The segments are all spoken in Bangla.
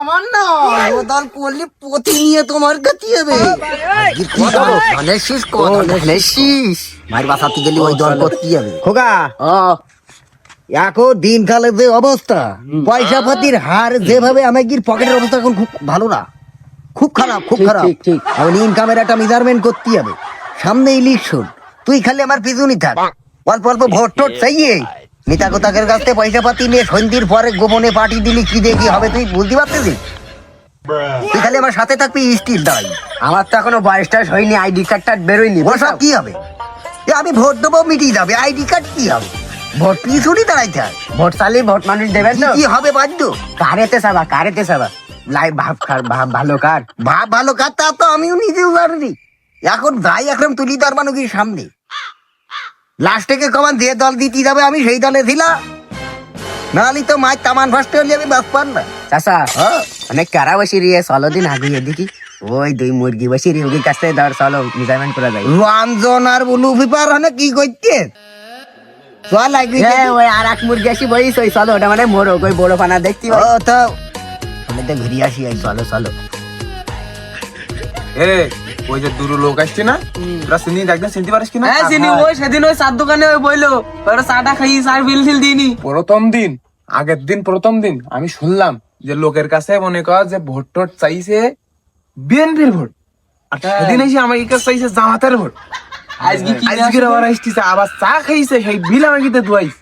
আমার না গোদাল করলে পতি নিয়ে তোমার গতি হবে। মায়ের বাসাতে গেলে ওই দল করতে হবে। খোকা এখন দিনকালের যে অবস্থা, পয়সা পাতির হার যেভাবে আমার পকেটের অবস্থা এখন খুব ভালো না, খুব খারাপ, খুব খারাপ। এখন ইনকামের একটা মেজারমেন্ট করতে হবে। সামনে ইলেকশন, তুই খালি আমার পিছুনি থাক। অল্প অল্প ভোট টোট চাইয়ে নেতা কোতাকের কাছ থেকে পয়সা পাতি নিয়ে সন্ধির পরে গোপনে পার্টি দিলি কি দেখি হবে তুই বুঝতে পারতেছিস? তুই খালি আমার সাথে থাকবি, স্টিল দাঁড়াই। আমার তো এখনো বয়সটা হয়নি, আইডি কার্ডটা বেরোয়নি। ওসব কি হবে? আমি ভোট দেবো, মিটিয়ে যাবে। আইডি কার্ড কি হবে? ভোট পিছুনি দাঁড়াইতে হয়। ভোট চালি ভোট মানুষ দেবেন তো কি হবে বাধ্য? কারেতে সাবা, কারেতে সাবা লাই ভাব ভালো কার, ভাব ভালো কার তা তো আমিও নিজেও জানি। এখন যাই একদম তুলি তার মানুষের সামনে লাস্ট থেকে কমান যে দল দিতে যাবে আমি সেই দলে ছিলাম, নাহলে তো মায়ের তামান ফার্স্ট হলে আমি বাস পার না। চাষা অনেক কারা বসি রে, চলো দিন আগে দেখি ওই দুই মুরগি বসি রে, ওই কাছ থেকে ধর চলো মেজারমেন্ট করা যায়। রঞ্জন আর বুলু পিপার অনেক কি করতে চল লাগবি। ওই আর এক মুরগি আসি বইস ওই চলো, ওটা মানে মোরগ, ওই বড় পানা দেখতে তো আমি তো ঘুরিয়ে আসি। চলো চলো। ওই যে দুটো লোক আসছে না, তোরা চিনি একদম চিনতে পারিস কিনা? হ্যাঁ চিনি, ওই সেদিন ওই চার দোকানে ওই বইলো ওরা চাটা খাই চার বিল ফিল দিইনি। প্রথম দিন আমি শুনলাম যে লোকের কাছে মনে কর যে ভোট টোট চাইছে বিএনপির ভোট, আর সেদিন এসে আমার কাছে চাইছে জামাতের ভোট। আজকে আবার আসতেছে আবার চা খাইছে, সেই বিল আমাকে দুয়াইছে।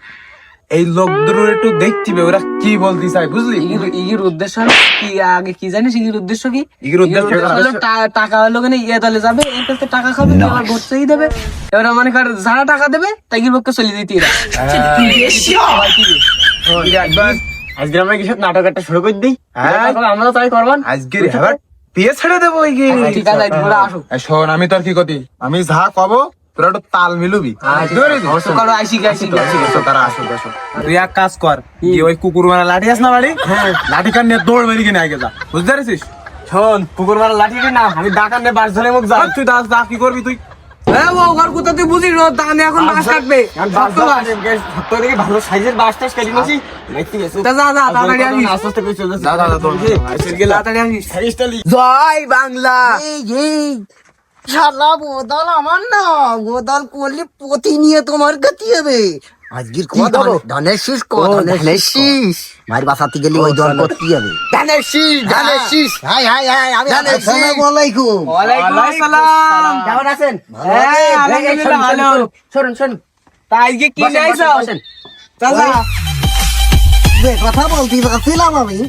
এই লোকদের একটু দেখতে হবে ওরা কি বলতে চায়, বুঝলি? ইগির উদ্দেশ্য কি আগে কি জানিস? ইগির উদ্দেশ্য কি? ইগির উদ্দেশ্য হলো টাকা হলো কেন ইয়ে দলে যাবে, এর কাছে টাকা খাবে, এবার ভোট চাই দেবে। এবার মনে কর যারা টাকা দেবে তাই কি পক্ষে চলে দিতে এরা। আজকে আমরা কিছু নাটক একটা শুরু করে দিই। আমরা তাই করবান আজকে এবার পেয়ে ছেড়ে দেবো। ঠিক আছে তোমরা আসো। শোন, আমি তোর কি কতি, আমি যা কব তোরা একটু তাল মিলুবি। তুই এক কাজ কর, ওই কুকুর মারা লাঠি আস না বাড়ি, লাঠি কান নিয়ে দৌড় মেরি কিনে আগে যা, বুঝতে পারছিস? শোন কুকুর মারা লাঠি না, আমি ডাকার নিয়ে বাস ধরে মুখ যা। তুই দাস দা কি করবি তুই? তুই বুঝিস দানে এখন বাস কাটবে। ভালো সাইজের বাস টাস কেটে নিয়েছি। জয় বাংলা। শালা গোদাল আমার না, গোদাল করলে পতি নিয়ে তোমার গতি হবে। আজকের ধানের শীষ ধানের শীষ মায়ের বাসাতে গেলে ওই দল করতে হবে। ধানের শীষ, ধানের শীষ। হাই হাই হাই, আমি আসসালামু আলাইকুম। ওয়ালাইকুম আসসালাম। কেমন আছেন? আলহামদুলিল্লাহ ভালো। শুনুন শুনুন, তা আজকে কি নাইছো? চাচা কথা বলতে চাচ্ছিলাম আমি।